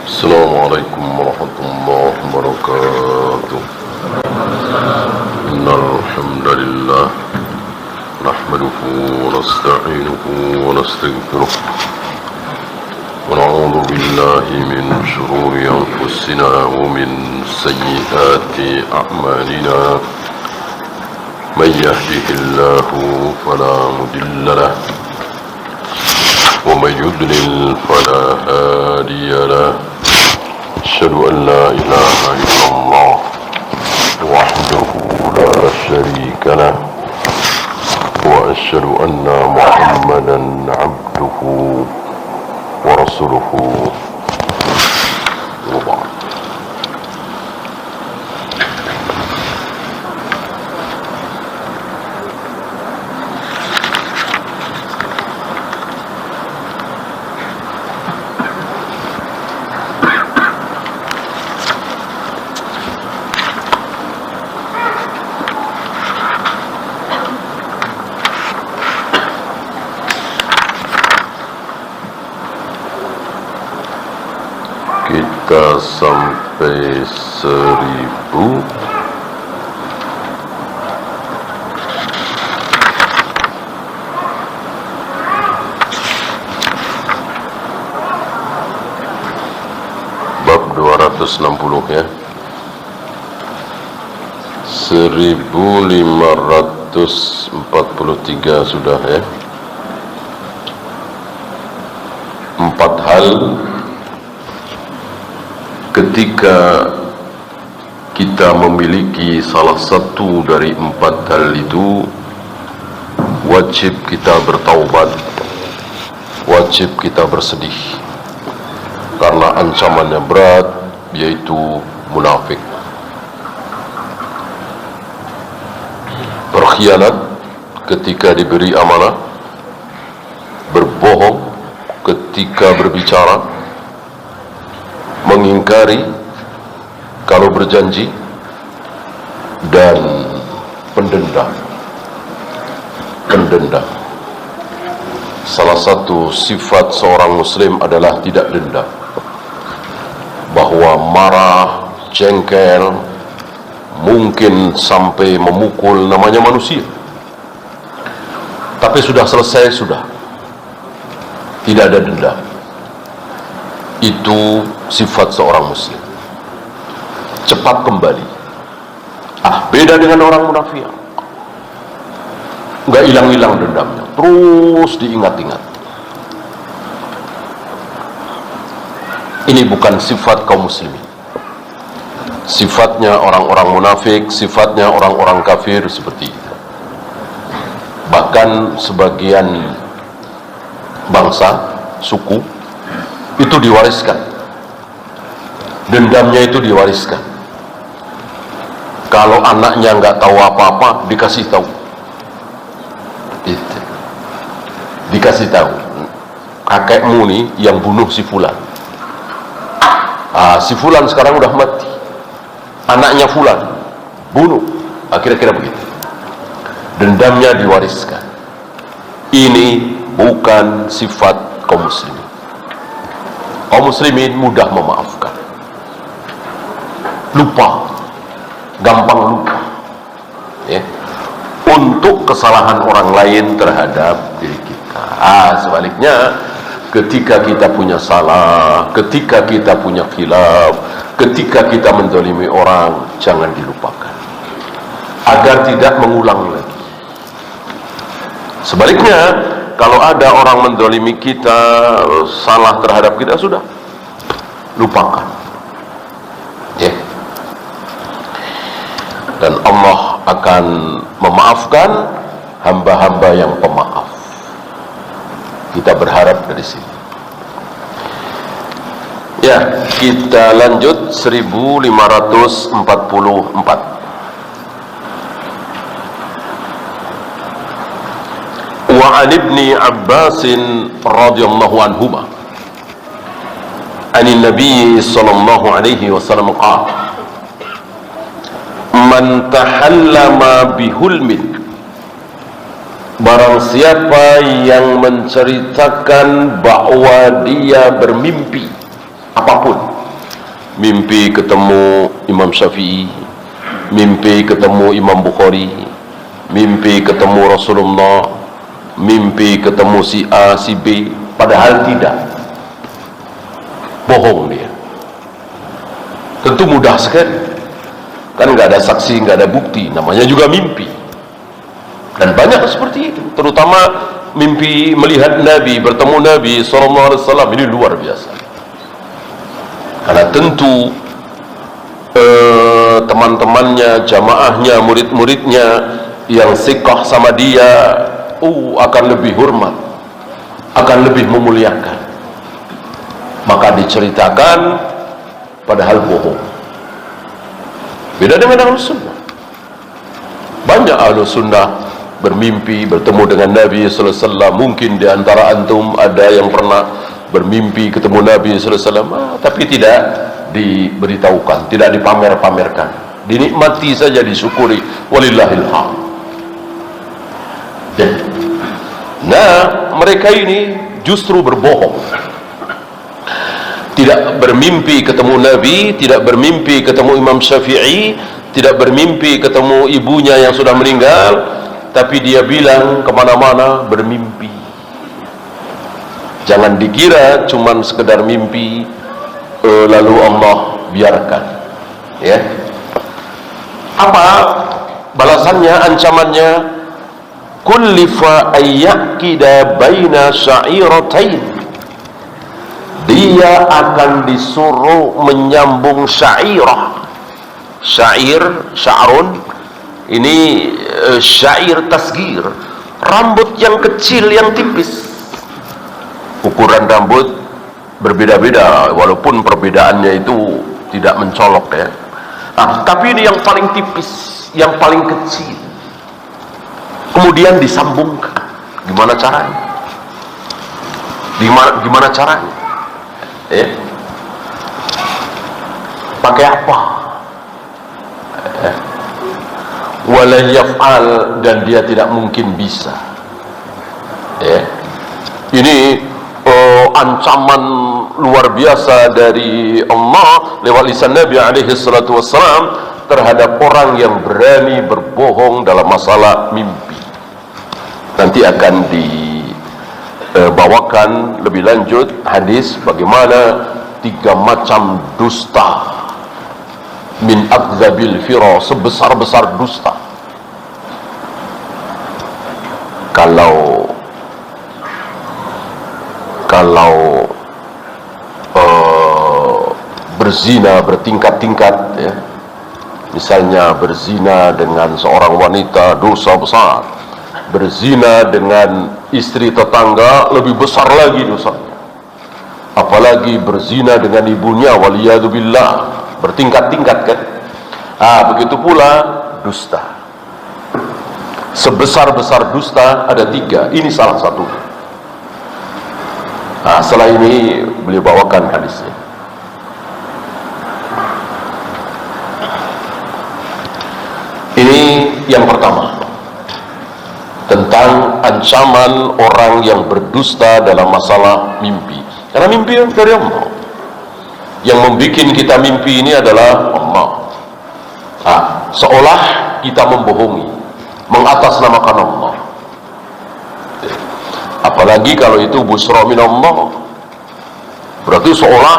السلام عليكم ورحمة الله وبركاته. إن الحمد لله نحمده ونستعينه ونستغفره ونعوذ بالله من شرور أنفسنا ومن سيئات أعمالنا. من يهده الله فلا مضل له ومن يضلل فلا هادي له. أشهد أن لا إله إلا الله وحده لا شريك له وأشهد أن محمدا عبده ورسوله وبعد. Kita sampai 1000 bab 260 ya, 1543 sudah ya. 4 hal ketika kita memiliki salah satu dari 4 hal itu, wajib kita bertaubat, wajib kita bersedih, karena ancamannya berat, yaitu munafik. Berkhianat ketika diberi amanah, berbohong ketika berbicara, mengingkari kalau berjanji, dan pendendam. Salah satu sifat seorang muslim adalah tidak dendam, bahwa marah, jengkel, mungkin sampai memukul, namanya manusia, tapi sudah selesai, sudah tidak ada dendam. Itu sifat seorang muslim, cepat kembali. Beda dengan orang munafik, nggak hilang-hilang dendamnya, terus diingat-ingat. Ini bukan sifat kaum muslimin. Sifatnya orang-orang munafik, sifatnya orang-orang kafir seperti itu. Bahkan sebagian bangsa, suku, itu diwariskan, dendamnya itu diwariskan. Kalau anaknya nggak tahu apa-apa, dikasih tahu, itu dikasih tahu, kakekmu nih yang bunuh si fulan. Si fulan sekarang udah mati, anaknya fulan bunuh, kira-kira begitu. Dendamnya diwariskan. Ini bukan sifat kaum muslimin. Kaum muslimin mudah memaafkan, lupa, gampang lupa ya, untuk kesalahan orang lain terhadap diri kita. Sebaliknya, ketika kita punya salah, ketika kita punya khilaf, ketika kita menzalimi orang, jangan dilupakan agar tidak mengulang lagi. Sebaliknya, kalau ada orang menzalimi kita, salah terhadap kita, sudah lupakan ya. Dan Allah akan memaafkan hamba-hamba yang pemaaf. Kita berharap dari sini ya. Kita lanjut 1544. وعن ابن عباس رضي الله عنهما عن النبي صلى الله عليه وسلم قال من تحلم بحلم Barang siapa yang menceritakan bahwa dia bermimpi apapun, mimpi ketemu Imam Syafi'i, mimpi ketemu Imam Bukhari, mimpi ketemu Rasulullah, mimpi ketemu si A, si B, padahal tidak. Bohong dia. Tentu mudah sekali, kan nggak ada saksi, nggak ada bukti, namanya juga mimpi. Dan banyak seperti itu, terutama mimpi melihat Nabi, bertemu Nabi SAW, ini luar biasa. Karena tentu teman-temannya, jamaahnya, murid-muridnya yang siqah sama dia akan lebih hormat, akan lebih memuliakan. Maka diceritakan padahal bohong. Beda dengan Ahlus Sunnah. Banyak Ahlus Sunnah bermimpi bertemu dengan Nabi sallallahu alaihi wasallam. Mungkin di antara antum ada yang pernah bermimpi ketemu Nabi sallallahu alaihi wasallam, tapi tidak diberitahukan, tidak dipamer-pamerkan. Dinikmati saja, disyukuri. Walillahil hamd. Nah, mereka ini justru berbohong. Tidak bermimpi ketemu Nabi, tidak bermimpi ketemu Imam Syafi'i, tidak bermimpi ketemu ibunya yang sudah meninggal, tapi dia bilang kemana-mana bermimpi. Jangan dikira cuman sekedar mimpi lalu Allah biarkan, ya. Apa balasannya, ancamannya? Kullifa ayyakida baina sya'iratain. Dia akan disuruh menyambung syairah. Syair, sya'run, ini syair tasgir, rambut yang kecil, yang tipis. Ukuran rambut berbeda-beda, walaupun perbedaannya itu tidak mencolok, ya. Tapi ini yang paling tipis, yang paling kecil, kemudian disambungkan. Gimana caranya? Gimana caranya? Pakai apa? Wala yaf'al, dan dia tidak mungkin bisa. Ini ancaman luar biasa dari Allah lewat lisan Nabi alaihi salatu wassalam terhadap orang yang berani berbohong dalam masalah mimpi. Nanti akan dibawakan lebih lanjut hadis bagaimana 3 macam dusta, min akdzabil fira, sebesar-besar dusta. Kalau berzina bertingkat-tingkat, ya. Misalnya berzina dengan seorang wanita dosa besar, berzina dengan istri tetangga lebih besar lagi dosanya, apalagi berzina dengan ibunya, waliyadzubillah, bertingkat-tingkat, kan. Begitu pula dusta. Sebesar-besar dusta ada 3, ini salah satu. Setelah ini beliau bawakan hadisnya. Ini yang pertama, tentang ancaman orang yang berdusta dalam masalah mimpi. Karena mimpi dari Allah. Yang membuat kita mimpi ini adalah Allah. Seolah kita membohongi, mengatasnamakan Allah. Apalagi kalau itu busra min Allah, berarti seolah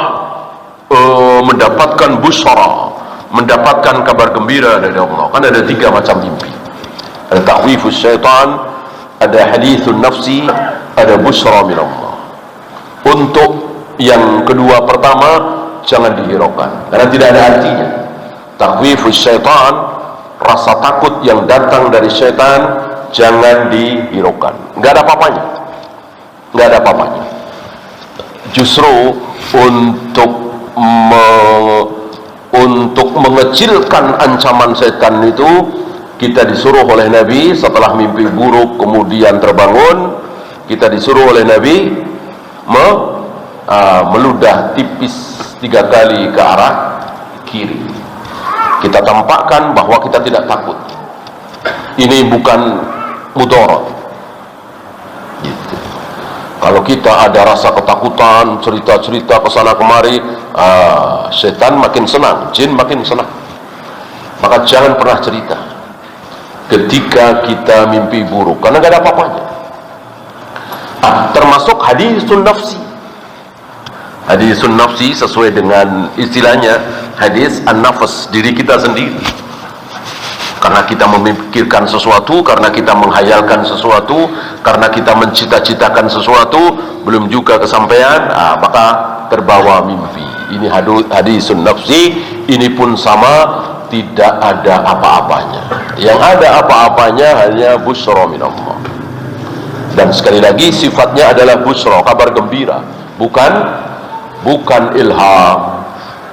mendapatkan busra, mendapatkan kabar gembira dari Allah. Kan ada 3 macam mimpi. Ada ta'wifus syaitan, ada hadithun nafsi, ada busra min Allah. Untuk yang kedua pertama jangan dihiraukan, karena tidak ada artinya. Ta'wifus syaitan, rasa takut yang datang dari syaitan, jangan dihiraukan. Nggak ada apa-apanya, nggak ada apa-apanya. Justru untuk mengecilkan ancaman setan itu, kita disuruh oleh Nabi setelah mimpi buruk kemudian terbangun, kita disuruh oleh Nabi meludah tipis 3 kali ke arah kiri. Kita tampakkan bahwa kita tidak takut. Ini bukan mudarat, gitu. Kalau kita ada rasa ketakutan, cerita-cerita kesana kemari, setan makin senang, jin makin senang. Maka jangan pernah cerita ketika kita mimpi buruk, karena gak ada apa-apanya. Termasuk hadisun nafsi. Hadisun nafsi sesuai dengan istilahnya hadis an-nafs, diri kita sendiri. Karena kita memikirkan sesuatu, karena kita menghayalkan sesuatu, karena kita mencita-citakan sesuatu, belum juga kesampaian, maka terbawa mimpi. Ini hadisun nafsi. Ini pun sama, tidak ada apa-apanya. Yang ada apa-apanya hanya busyra minallah. Dan sekali lagi sifatnya adalah busyra, kabar gembira, bukan ilham,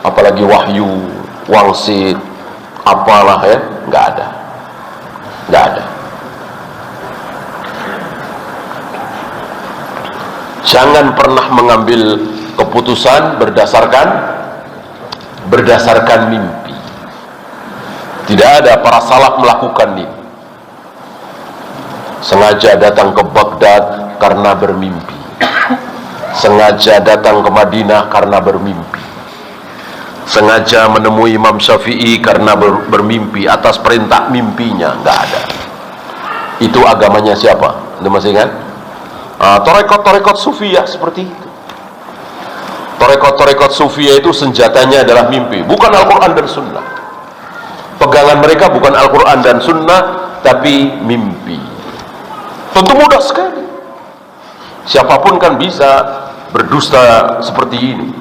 apalagi wahyu, wangsit, apalah ya, nggak ada. Jangan pernah mengambil keputusan berdasarkan mimpi. Tidak ada para salaf melakukan ini. Sengaja datang ke Baghdad karena bermimpi. Sengaja datang ke Madinah karena bermimpi. Sengaja menemui Imam Syafi'i karena bermimpi atas perintah mimpinya. Nggak ada. Itu agamanya siapa? Anda masih ingat? Torekot sufiyah seperti itu. Torekot sufiyah itu senjatanya adalah mimpi, bukan Al-Quran dan Sunnah. Pegangan mereka bukan Al-Quran dan Sunnah, tapi mimpi. Tentu mudah sekali. Siapapun kan bisa berdusta seperti ini.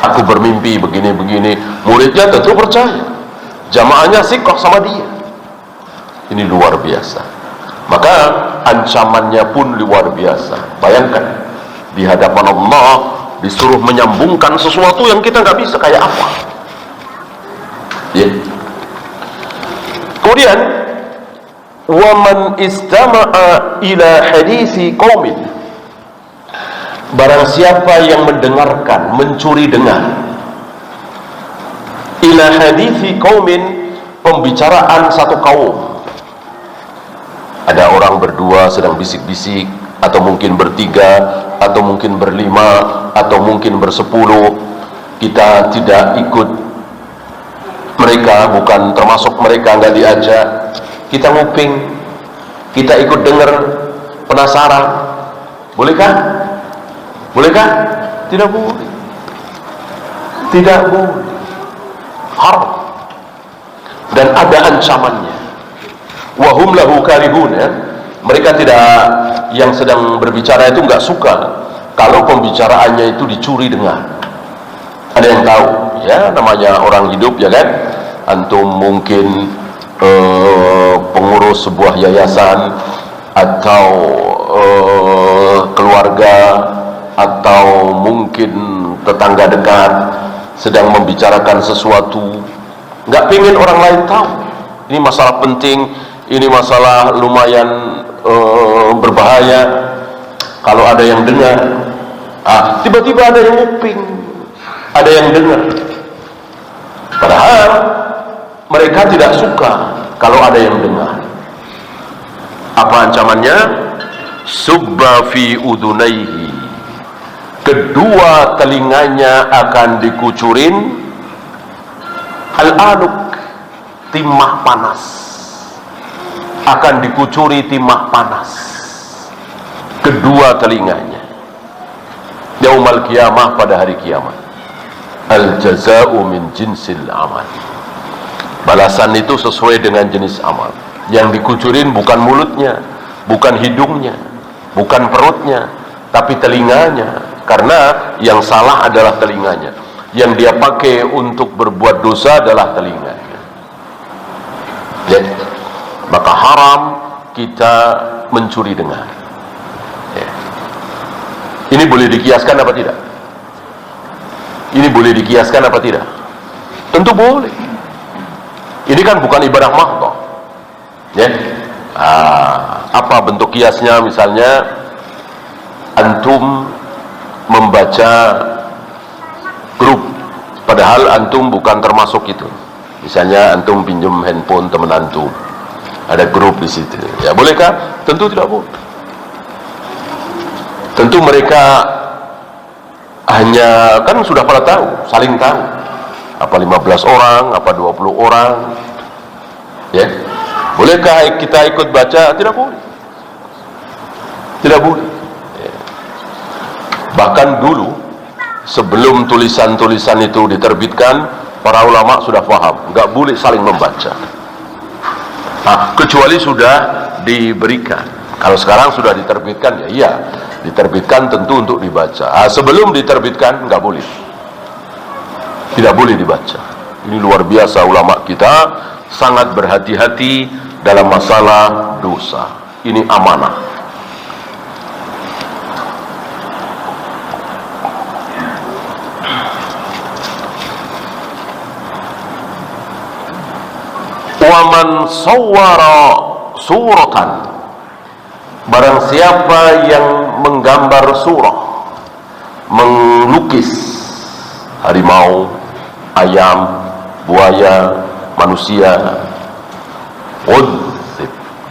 Aku bermimpi begini-begini, muridnya tentu percaya, jamaahnya siqah sama dia. Ini luar biasa. Maka ancamannya pun luar biasa. Bayangkan di hadapan Allah disuruh menyambungkan sesuatu yang kita nggak bisa, kayak apa ya. Kemudian waman istama'a ila hadisi qaumin, barang siapa yang mendengarkan, mencuri dengar, ila hadisi qaumin, pembicaraan satu kaum. Ada orang berdua sedang bisik-bisik, atau mungkin bertiga, atau mungkin berlima, atau mungkin bersepuluh. Kita tidak ikut mereka, bukan termasuk mereka, nggak diajak. Kita nguping, kita ikut dengar, penasaran. Bolehkah? Bolehkah? Tidak boleh. Tidak boleh. Haram. Dan ada ancamannya. Wahum lahu karihun, ya. Mereka tidak, yang sedang berbicara itu nggak suka kalau pembicaraannya itu dicuri dengar. Ada yang tahu, ya, namanya orang hidup, ya kan? Antum mungkin pengurus sebuah yayasan, atau keluarga, atau mungkin tetangga dekat sedang membicarakan sesuatu, nggak pengen orang lain tahu. Ini masalah penting, ini masalah lumayan berbahaya. Kalau ada yang dengar, tiba-tiba ada yang nguping, ada yang dengar, padahal mereka tidak suka kalau ada yang dengar. Apa ancamannya? Subba fi udunaihi, kedua telinganya akan dikucurin al-anuk, timah panas, akan dikucuri timah panas kedua telinganya yaumal qiyamah, pada hari kiamat. Al jaza'u min jinsil amal, balasan itu sesuai dengan jenis amal. Yang dikucurin bukan mulutnya, bukan hidungnya, bukan perutnya, tapi telinganya, karena yang salah adalah telinganya. Yang dia pakai untuk berbuat dosa adalah telinganya. Jadi, maka haram kita mencuri dengar. Ya. Ini boleh dikiaskan apa tidak? Ini boleh dikiaskan apa tidak? Tentu boleh. Ini kan bukan ibadah mahdoh. Ya. Apa bentuk kiasnya? Misalnya antum membaca grup, padahal antum bukan termasuk itu. Misalnya antum pinjam handphone teman antum, ada grup di situ. Ya bolehkah? Tentu tidak boleh. Tentu mereka hanya, kan sudah pada tahu, saling tahu, apa 15 orang, apa 20 orang, ya. Bolehkah kita ikut baca? Tidak boleh, tidak boleh, ya. Bahkan dulu sebelum tulisan-tulisan itu diterbitkan, para ulama sudah paham nggak boleh saling membaca, kecuali sudah diberikan. Kalau sekarang sudah diterbitkan, ya iya, diterbitkan tentu untuk dibaca. Sebelum diterbitkan nggak boleh, tidak boleh dibaca. Ini luar biasa, ulama kita sangat berhati-hati dalam masalah dosa. Ini amanah. Waman sawwara suratan, barang siapa yang menggambar surah, melukis harimau, ayam, buaya, manusia,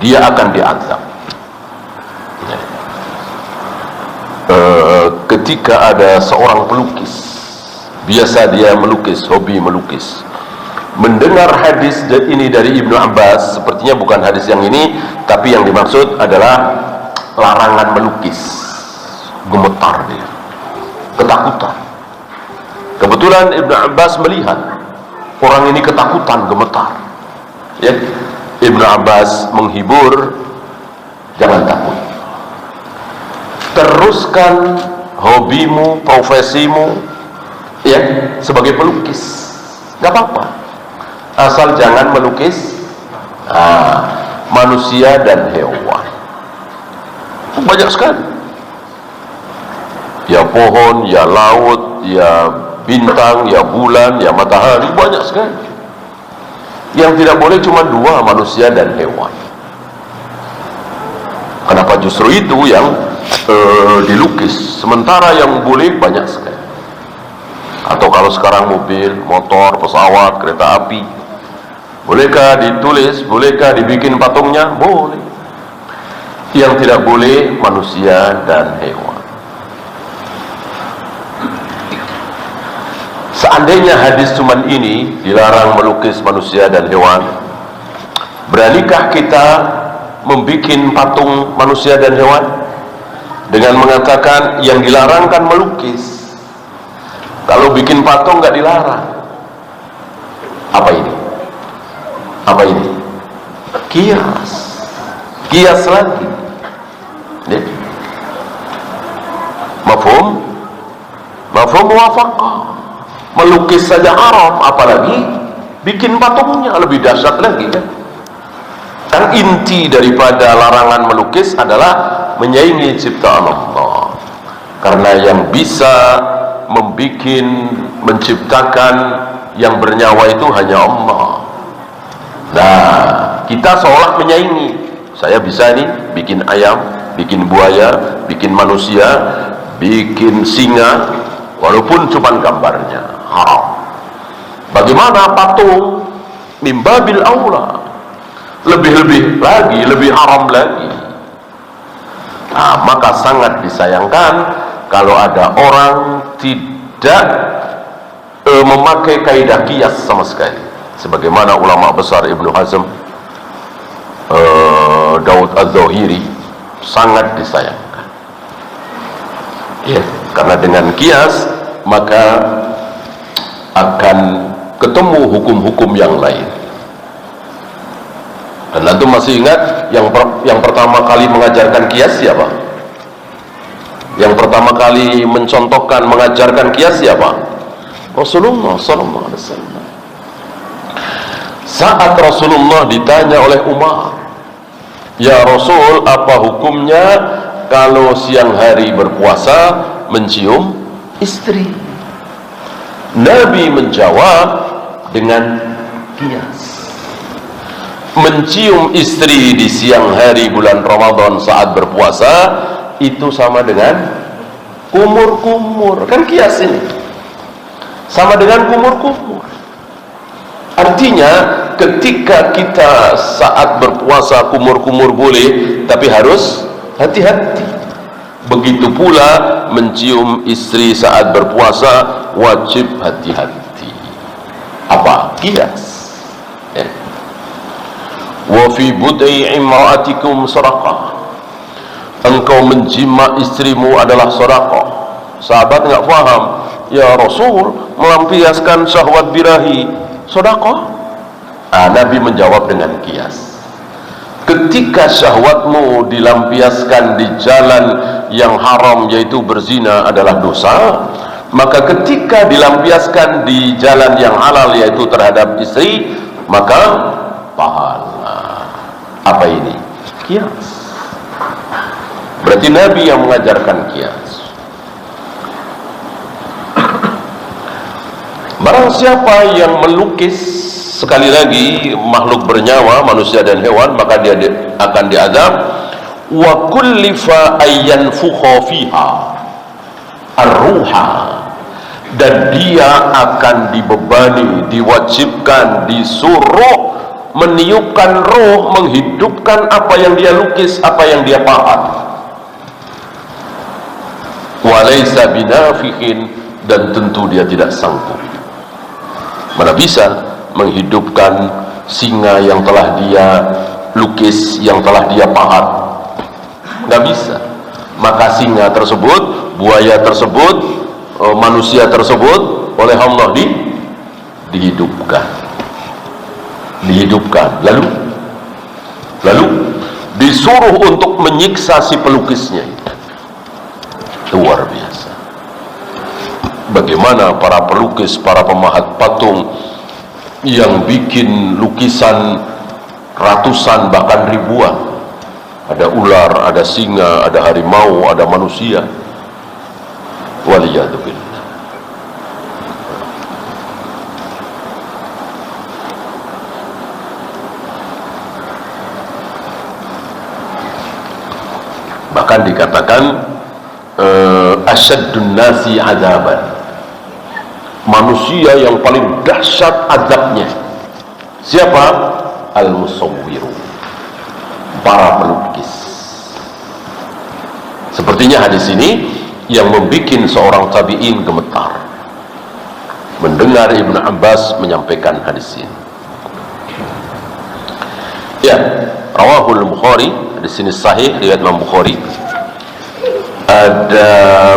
dia akan diazab. Ketika ada seorang pelukis, biasa dia melukis, hobi melukis, mendengar hadis ini dari Ibnu Abbas, sepertinya bukan hadis yang ini, tapi yang dimaksud adalah larangan melukis. Gemetar dia, ketakutan. Kebetulan Ibnu Abbas melihat orang ini ketakutan, gemetar, ya. Ibnu Abbas menghibur, jangan takut, teruskan hobimu, profesimu, ya, sebagai pelukis, gak apa-apa, asal jangan melukis manusia dan hewan. Banyak sekali, ya pohon, ya laut, ya bintang, ya bulan, ya matahari, banyak sekali. Yang tidak boleh cuma dua, manusia dan hewan. Kenapa justru itu yang dilukis, sementara yang boleh banyak sekali? Atau kalau sekarang mobil, motor, pesawat, kereta api, bolehkah ditulis, bolehkah dibikin patungnya? Boleh. Yang tidak boleh manusia dan hewan. Seandainya hadis cuman ini, dilarang melukis manusia dan hewan, beranikah kita membuat patung manusia dan hewan dengan mengatakan yang dilarang kan melukis, kalau bikin patung nggak dilarang? Apa ini? Apa ini? Kias, kias lagi, ya. Mafhum? Mafhum muwafaqah. Melukis saja haram, apalagi bikin patungnya, lebih dahsyat lagi, kan? Kan inti daripada larangan melukis adalah menyaingi ciptaan Allah, karena yang bisa membuat, menciptakan, yang bernyawa itu hanya Allah. Nah, kita seolah menyaingi. Saya bisa nih bikin ayam, bikin buaya, bikin manusia, bikin singa, walaupun cuma gambarnya, haram. Bagaimana patung? Mimbabil aula, lebih-lebih lagi, lebih haram lagi. Nah, maka sangat disayangkan kalau ada orang tidak memakai kaidah kias sama sekali, sebagaimana ulama besar Ibnu Hazm, Daud Az-Zahiri, sangat disayangkan, ya, karena dengan kias maka akan ketemu hukum-hukum yang lain. Dan antum masih ingat yang pertama kali mengajarkan kias siapa? Yang pertama kali mencontohkan, mengajarkan kias siapa? Rasulullah sallallahu alaihi wasallam. Saat Rasulullah ditanya oleh Umar, "Ya Rasul, apa hukumnya kalau siang hari berpuasa mencium istri?" Nabi menjawab dengan kias. Mencium istri di siang hari bulan Ramadan saat berpuasa itu sama dengan kumur-kumur, kan kias ini sama dengan kumur-kumur. Artinya ketika kita saat berpuasa kumur-kumur boleh, tapi harus hati-hati. Begitu pula mencium istri saat berpuasa, wajib hati-hati. Apa? Qiyas. Ya. Wa fi bud'i imra'atikum sadaqah. Engkau menjima istrimu adalah sedekah. Sahabat enggak faham, ya Rasul, melampiaskan syahwat birahi sedekah? Nabi menjawab dengan qiyas. Ketika syahwatmu dilampiaskan di jalan yang haram, yaitu berzina, adalah dosa, maka ketika dilampiaskan di jalan yang halal, yaitu terhadap istri, maka pahala. Apa ini? Qiyas. Berarti Nabi yang mengajarkan qiyas. Barang siapa yang melukis, sekali lagi, makhluk bernyawa, manusia dan hewan, maka dia akan diazab. Wa kullifa ayyanfukha fiha ar-ruha, dan dia akan dibebani, diwajibkan, disuruh meniupkan roh, menghidupkan apa yang dia lukis, apa yang dia pahat. Walaysa binafikhin, dan tentu dia tidak sanggup. Mana bisa menghidupkan singa yang telah dia lukis, yang telah dia pahat? Nggak bisa. Maka singa tersebut, buaya tersebut, manusia tersebut oleh Allah dihidupkan. Lalu disuruh untuk menyiksa si pelukisnya. Luar biasa. Bagaimana para pelukis, para pemahat patung yang bikin lukisan ratusan bahkan ribuan, ada ular, ada singa, ada harimau, ada manusia, waliyadzubillah. Bahkan dikatakan asyaddun nasi azaban, manusia yang paling dahsyat azabnya siapa? Al-musawwiru, para pelukis. Sepertinya hadis ini yang membuat seorang tabi'in gemetar mendengar Ibnu Abbas menyampaikan hadis ini. Ya, rawahul Bukhari, hadis ini sahih riwayat Imam Bukhari. Ada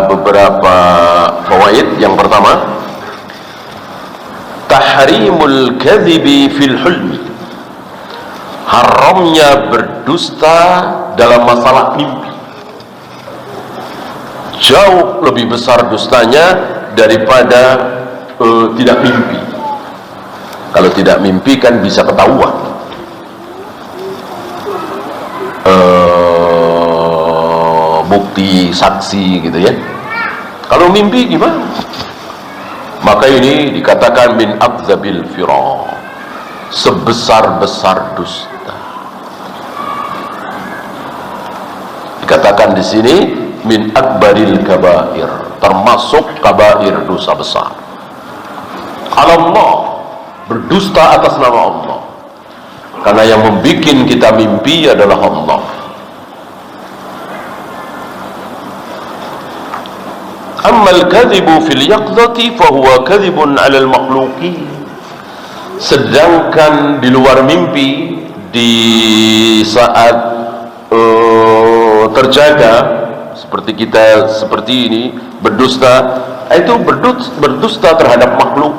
beberapa fawaid. Yang pertama, tahrimul kadhibi fil hulmi, haramnya berdusta dalam masalah mimpi. Jauh lebih besar dustanya daripada tidak mimpi. Kalau tidak mimpi kan bisa ketahuan, bukti, saksi gitu ya. Kalau mimpi gimana? Maka ini dikatakan min akdzabil fira, sebesar-besar dusta. Dikatakan di sini min akbaril kabair, termasuk kabair, dosa besar. Allah, berdusta atas nama Allah, karena yang membuat kita mimpi adalah Allah. Ammal kadhibu fil yaqdati fahuwa kadhibun 'alal makhluqin. Sedangkan di luar mimpi, di saat terjaga seperti kita seperti ini, berdusta, itu berdusta terhadap makhluk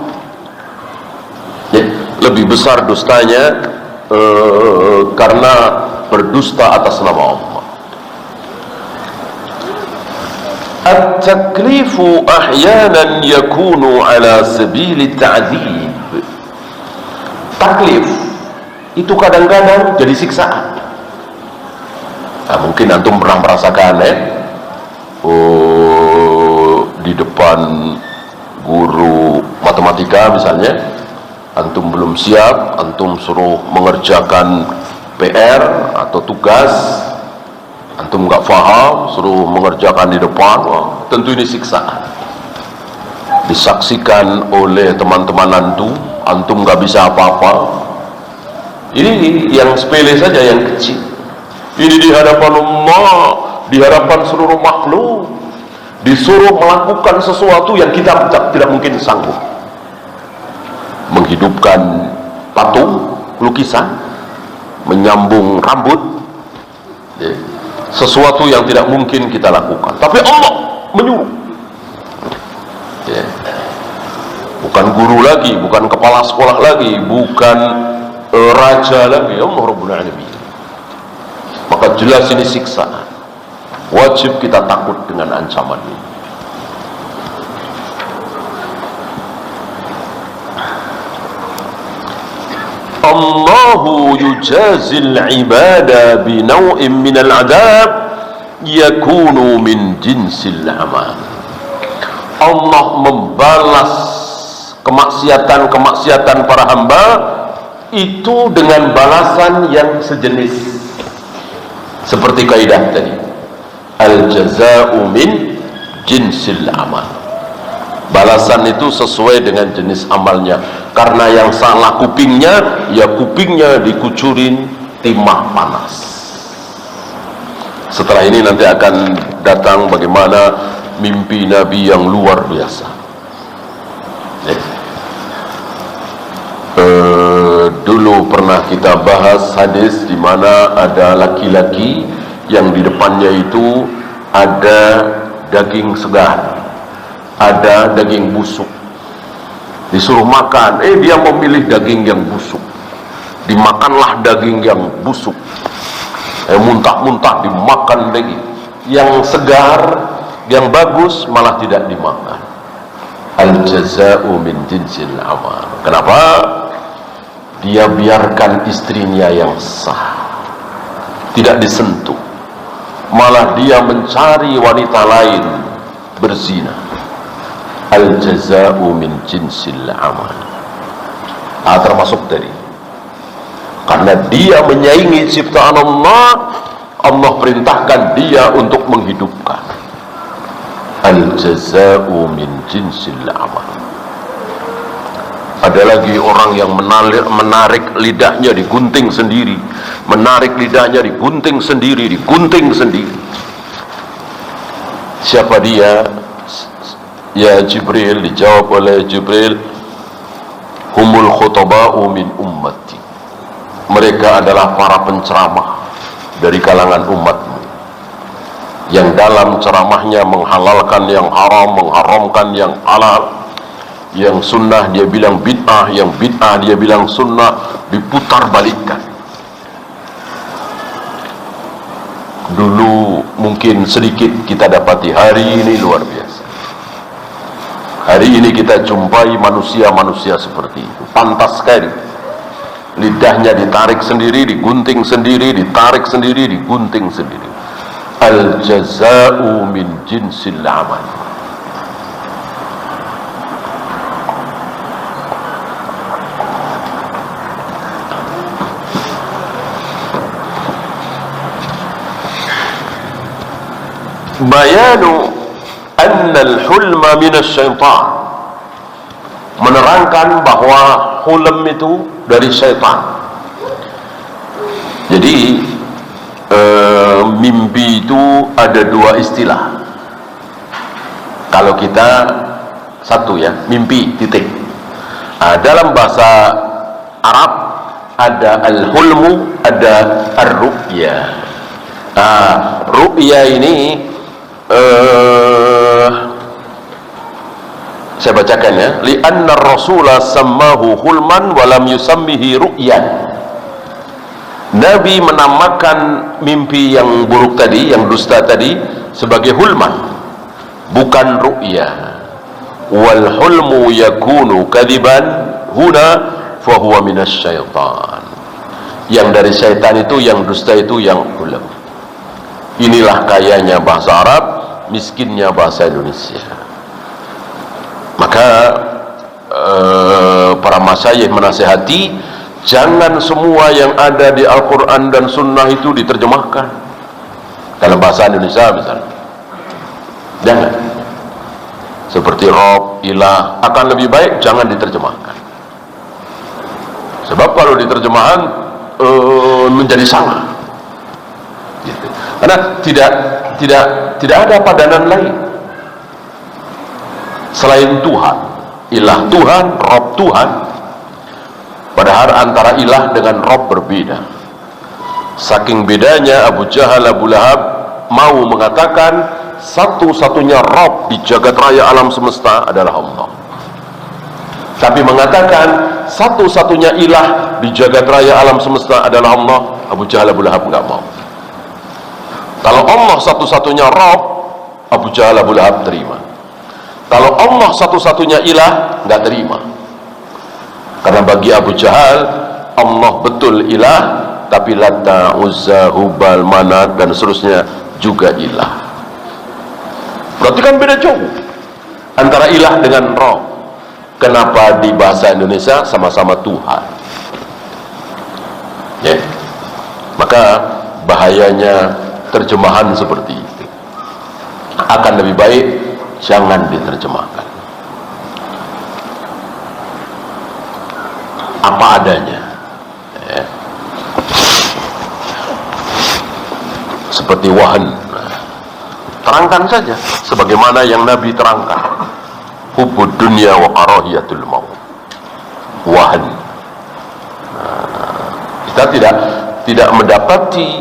ya, lebih besar dustanya karena berdusta atas nama Allah. At-taklifu ahyanan yakunu ala sabili ta'dzib. Taklif itu kadang-kadang jadi siksaan. Nah, mungkin antum pernah merasakan ya, di depan guru matematika misalnya, antum belum siap, antum suruh mengerjakan PR atau tugas, antum nggak paham, suruh mengerjakan di depan. Wah, tentu ini siksaan. Disaksikan oleh teman-teman antum nggak bisa apa-apa. Ini yang sepele saja, yang kecil. Ini di hadapan Allah di hadapan seluruh makhluk, disuruh melakukan sesuatu yang kita tidak mungkin sanggup. Menghidupkan patung, lukisan, menyambung rambut, ya, sesuatu yang tidak mungkin kita lakukan, tapi Allah menyuruh, ya. Bukan guru lagi, bukan kepala sekolah lagi, bukan raja lagi, Allah Rabbul Alamin. Maka jelas ini siksaan. Wajib kita takut dengan ancaman ini. Allahu yujazil ibada binaw'in minal adab yakunu min jinsil amal. Allah membalas kemaksiatan para hamba itu dengan balasan yang sejenis, seperti kaidah tadi, al jaza'u min jinsil amal. Balasan itu sesuai dengan jenis amalnya. Karena yang salah kupingnya, ya kupingnya dikucurin timah panas. Setelah ini nanti akan datang bagaimana mimpi Nabi yang luar biasa. Dulu pernah kita bahas hadis di mana ada laki-laki yang di depannya itu ada daging segar, ada daging busuk. Disuruh makan, dia memilih daging yang busuk. Dimakanlah daging yang busuk. Muntah-muntah dimakan daging. Yang segar, yang bagus malah tidak dimakan. Al-jaza'u min jinsil amal. Kenapa? Dia biarkan istrinya yang sah, tidak disentuh, malah dia mencari wanita lain berzina. Al-jaza'u min jinsil amal. Termasuk tadi, karena dia menyaingi ciptaan Allah, Allah perintahkan dia untuk menghidupkan. Al-jaza'u min jinsil amal. Ada lagi orang yang menarik lidahnya digunting sendiri, menarik lidahnya digunting sendiri, digunting sendiri. Siapa dia? Ya Jibril. Dijawab oleh Jibril, humul khutaba'u min ummati. Mereka adalah para penceramah dari kalangan umatmu, yang dalam ceramahnya menghalalkan yang haram, mengharamkan yang halal. Yang sunnah dia bilang bid'ah, yang bid'ah dia bilang sunnah, diputar balikkan. Dulu mungkin sedikit kita dapati, hari ini luar biasa. Hari ini kita jumpai manusia-manusia seperti itu. Pantas sekali. Lidahnya ditarik sendiri, digunting sendiri, ditarik sendiri, digunting sendiri. Al-jaza'u min jinsil amal. Bayanu annal hulma minas syaitan. Menerangkan bahwa hulm itu dari syaitan. Jadi mimpi itu ada dua istilah. Kalau kita satu ya, mimpi titik. Dalam bahasa Arab ada al-hulmu, ada ar-ru'ya. Ru'ya ini saya bacakan ya, li'anna ar-rasula sammahu hulman wa lam yusammihi ru'yan. Nabi menamakan mimpi yang buruk tadi, yang dusta tadi, sebagai hulman, bukan ru'ya. Wal hulmu yakunu kadiban huna fahuwa minas syaitan. Yang dari syaitan itu, yang dusta itu, yang hulm. Inilah kayanya bahasa Arab, miskinnya bahasa Indonesia. Maka para masyayikh menasihati, jangan semua yang ada di Al-Quran dan Sunnah itu diterjemahkan dalam bahasa Indonesia misalnya. Jangan. Seperti Rob, Ilah, akan lebih baik jangan diterjemahkan. Sebab kalau diterjemahan menjadi salah gitu. Karena tidak ada padanan lain selain Tuhan. Ilah Tuhan, Rob Tuhan. Padahal antara ilah dengan Rob berbeda. Saking bedanya Abu Jahal, Abu Lahab mau mengatakan satu-satunya Rob di jagat raya alam semesta adalah Allah, tapi mengatakan satu-satunya ilah di jagat raya alam semesta adalah Allah, Abu Jahal, Abu Lahab nggak mau. Kalau Allah satu-satunya Rob, Abu Jahal, Abu Lahab terima. Kalau Allah satu-satunya ilah, nggak terima. Karena bagi Abu Jahal, Allah betul ilah, tapi Lata, Uzza, Hubal, Manat, dan seterusnya juga ilah. Berarti kan beda jauh antara ilah dengan Rob. Kenapa di bahasa Indonesia sama-sama Tuhan? Ya. Maka bahayanya terjemahan seperti itu. Akan lebih baik jangan diterjemahkan. Apa adanya. Ya. Seperti wahan. Terangkan saja sebagaimana yang Nabi terangkan. Hubbud dunya wa karahiyatul maut. Wahan. Kita tidak mendapati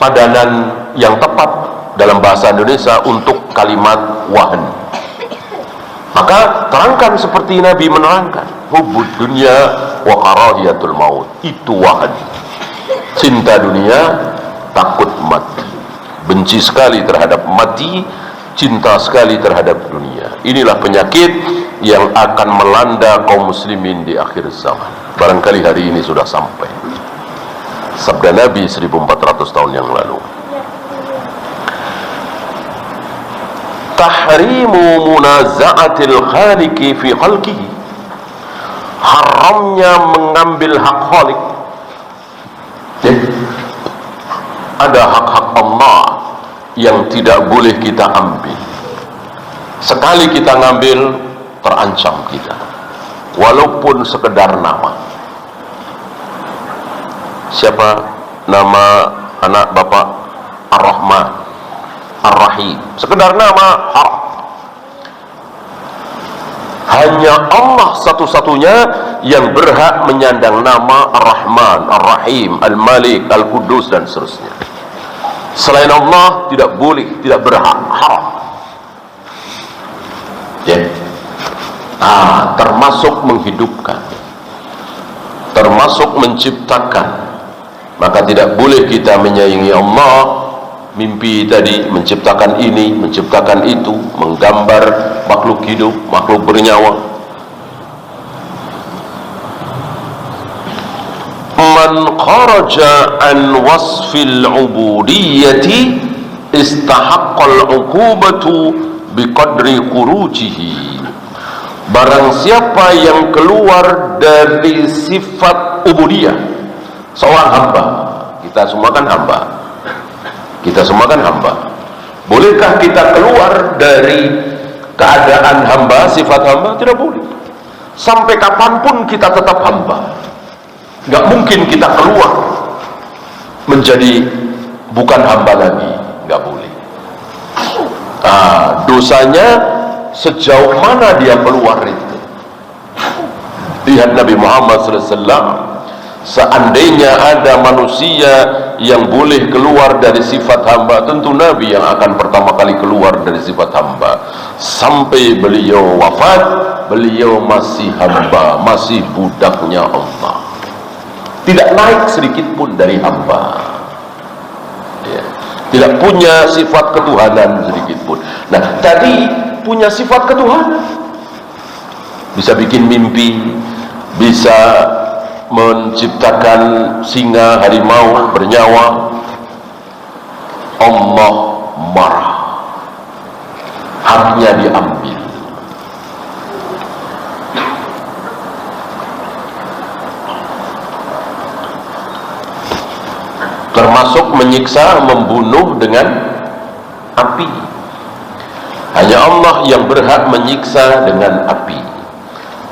padanan yang tepat dalam bahasa Indonesia untuk kalimat wahan. Maka terangkan seperti Nabi menerangkan. Hubbud dunya wa karahiyatul maut. Itu wahan. Cinta dunia, takut mati. Benci sekali terhadap mati, cinta sekali terhadap dunia. Inilah penyakit yang akan melanda kaum muslimin di akhir zaman. Barangkali hari ini sudah sampai. Sabda Nabi 1400 tahun yang lalu. Tahrimu munaza'atil khaliqi fi khalqihi. Haramnya mengambil hak khalik. Ada hak-hak Allah yang tidak boleh kita ambil. Sekali kita ngambil, terancam kita, walaupun sekedar nama. Siapa nama anak bapak? Ar-Rahman, Ar-Rahim. Sekedar nama, haram. Hanya Allah satu-satunya yang berhak menyandang nama Ar-Rahman, Ar-Rahim, Al-Malik, Al-Qudus, dan seterusnya. Selain Allah tidak boleh, tidak berhak, haram. Ya. Termasuk menghidupkan, termasuk menciptakan. Maka tidak boleh kita menyaingi Allah. Mimpi tadi, menciptakan ini, menciptakan itu, menggambar makhluk hidup, makhluk bernyawa. Man kharaja an wasfil ubudiyyati istahaqqal uqubatu biqadri khurujihi. Barang siapa yang keluar dari sifat ubudiyah, seorang hamba. Kita semua kan hamba. Kita semua kan hamba. Bolehkah kita keluar dari keadaan hamba, sifat hamba? Tidak boleh. Sampai kapanpun kita tetap hamba. Nggak mungkin kita keluar menjadi bukan hamba lagi. Nggak boleh. Dosanya sejauh mana dia keluar itu. Lihat Nabi Muhammad SAW. Seandainya ada manusia yang boleh keluar dari sifat hamba, tentu Nabi yang akan pertama kali keluar dari sifat hamba. Sampai beliau wafat, beliau masih hamba, masih budaknya Allah. Tidak naik sedikit pun dari hamba. Ya. Tidak punya sifat ketuhanan sedikit pun. Nah, tadi punya sifat ketuhanan. Bisa bikin mimpi, bisa menciptakan singa, harimau bernyawa. Allah marah, haknya diambil. Termasuk menyiksa, membunuh dengan api. Hanya Allah yang berhak menyiksa dengan api.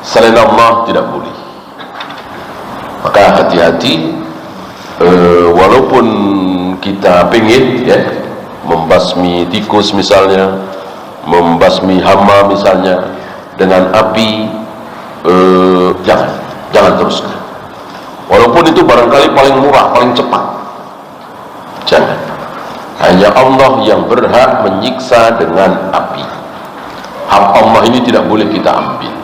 Selain Allah tidak boleh. Maka hati-hati, walaupun kita pingin ya membasmi tikus misalnya, membasmi hama misalnya dengan api, jangan teruskan. Walaupun itu barangkali paling murah, paling cepat, jangan. Hanya Allah yang berhak menyiksa dengan api. Hak Allah ini tidak boleh kita ambil.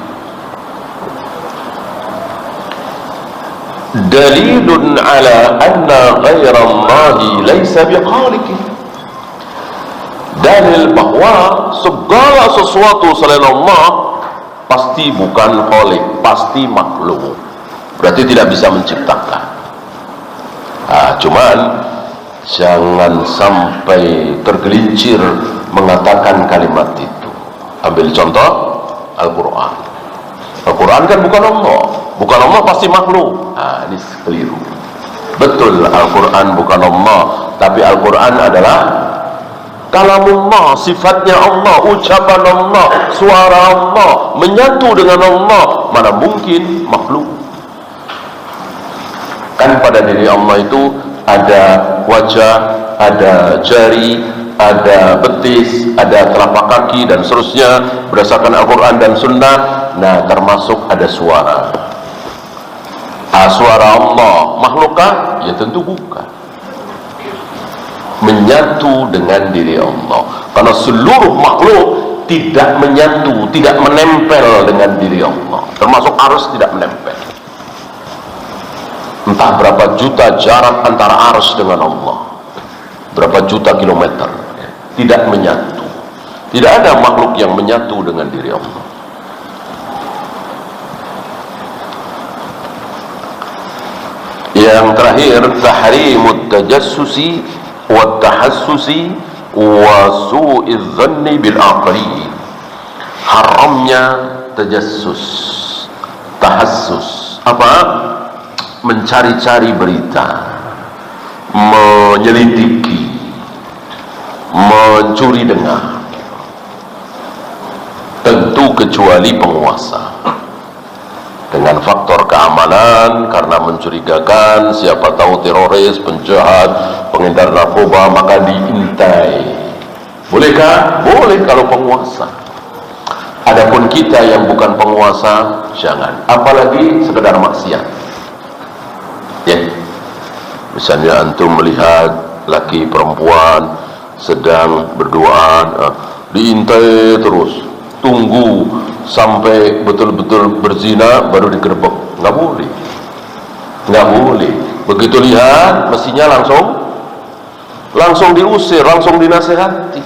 Dalilun ala anna ghairallahi laysa bikhaliqin. Dalil bahwa segala sesuatu selain Allah pasti bukan khaliq, pasti makhluk. Berarti tidak bisa menciptakan. Cuman jangan sampai tergelincir mengatakan kalimat itu. Ambil contoh Al-Quran. Al-Quran kan bukan Allah. Bukan Allah pasti makhluk. Ini keliru. Betul Al-Quran bukan Allah, tapi Al-Quran adalah kalamullah, sifatnya Allah, ucapan Allah, suara Allah, menyatu dengan Allah. Mana mungkin makhluk? Kan pada diri Allah itu ada wajah, ada jari, ada betis, ada telapak kaki dan seterusnya berdasarkan Al-Quran dan Sunnah. Nah, termasuk ada suara. Suara Allah makhlukkah? Ya tentu bukan. Menyatu dengan diri Allah, karena seluruh makhluk tidak menyatu, tidak menempel dengan diri Allah, termasuk arus tidak menempel. Entah berapa juta jarak antara arus dengan Allah, berapa juta kilometer, tidak menyatu. Tidak ada makhluk yang menyatu dengan diri Allah. Yang terakhir, tahrimut tajassusi wa tahassusi wa su'iz dhanni bil aqli. Haramnya tajassus, tahassus. Apa? Mencari-cari berita, menyelidiki, mencuri dengar. Tentu kecuali penguasa. Dengan faktor keamanan, karena mencurigakan, siapa tahu teroris, penjahat, pengedar narkoba, maka diintai. Bolehkah? Boleh kalau penguasa. Adapun kita yang bukan penguasa, jangan. Apalagi sekedar maksiat. Ya. Misalnya antum melihat laki perempuan sedang berduaan, diintai terus, tunggu sampai betul-betul berzina baru digerebek. Nggak boleh, nggak boleh. Begitu lihat mestinya langsung diusir, langsung dinasehati.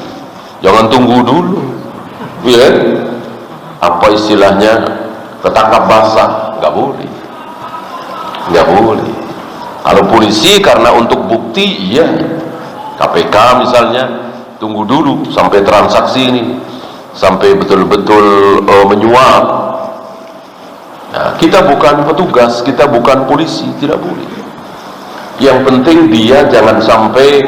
Jangan tunggu dulu, ya. Apa istilahnya, ketangkap basah? Nggak boleh, nggak boleh. Kalau polisi karena untuk bukti, iya. KPK misalnya, tunggu dulu sampai transaksi ini, sampai betul-betul menyuap. Nah, kita bukan petugas, kita bukan polisi, tidak boleh. Yang penting dia jangan sampai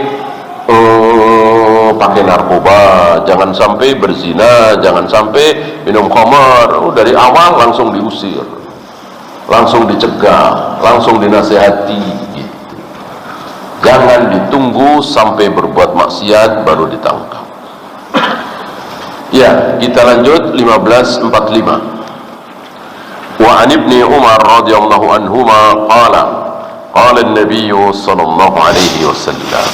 pakai narkoba, jangan sampai berzina, jangan sampai minum khamar. Dari awal langsung diusir, langsung dicegah, langsung dinasehati gitu. Jangan ditunggu sampai berbuat maksiat baru ditangkap. Ya, kita lanjut 1545. Wa an ibni Umar radhiyallahu anhuma qala an-nabiy sallallahu alaihi wasallam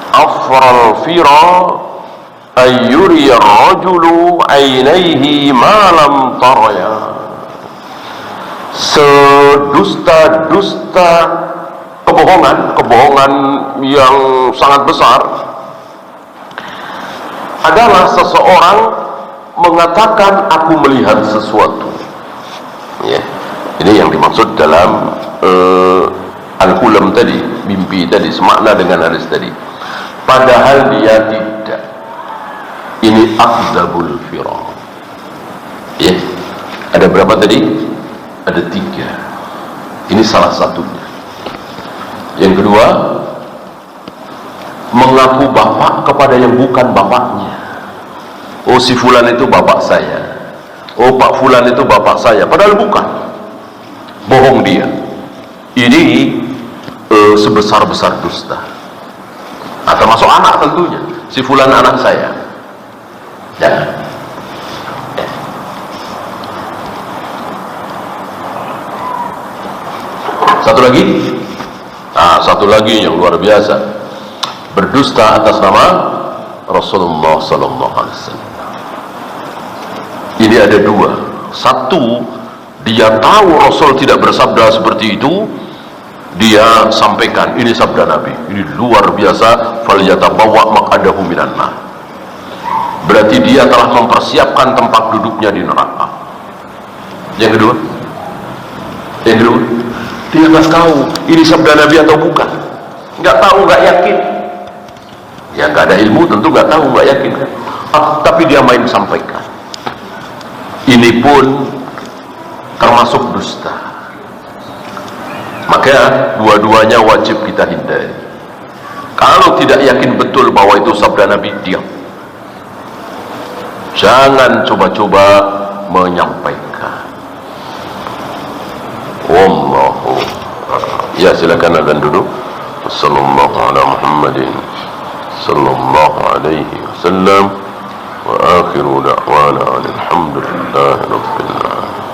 afral fira ay yuri ar-rajulu 'ainaihi ma lam taraya. Sedusta-dusta kebohongan yang sangat besar adalah seseorang mengatakan aku melihat sesuatu. Ya, ini yang dimaksud dalam al-hulam tadi, mimpi tadi, semakna dengan hadis tadi. Padahal dia tidak. Ini akdzabul fira. Ya, ada berapa tadi? Ada 3. Ini salah satunya. Yang kedua, mengaku bapak kepada yang bukan bapaknya. Oh, si fulan itu bapak saya. Oh, Pak fulan itu bapak saya. Padahal bukan. Bohong dia. Ini sebesar-besar dusta. termasuk anak tentunya, si fulan anak saya. Jangan. Satu lagi yang luar biasa, berdusta atas nama Rasulullah sallallahu alaihi wasallam. Ini ada dua. Satu, dia tahu Rasul tidak bersabda seperti itu, dia sampaikan ini sabda Nabi. Ini luar biasa, falyatabawwa maq'adahu minan nar. Berarti dia telah mempersiapkan tempat duduknya di neraka. Yang kedua, dia nggak tahu ini sabda Nabi atau bukan, nggak tahu, nggak yakin. Ya nggak ada ilmu tentu nggak tahu, nggak yakin kan. Tapi dia main sampaikan. Ini pun termasuk dusta. Maka dua-duanya wajib kita hindari. Kalau tidak yakin betul bahwa itu sabda Nabi, diam. Jangan coba-coba menyampaikan. Wallahu. Ya, silakan azan dulu. Sallallahu ala Muhammadin sallallahu alaihi wasallam wa akhiru da'wana alhamdulillahi rabbil alamin.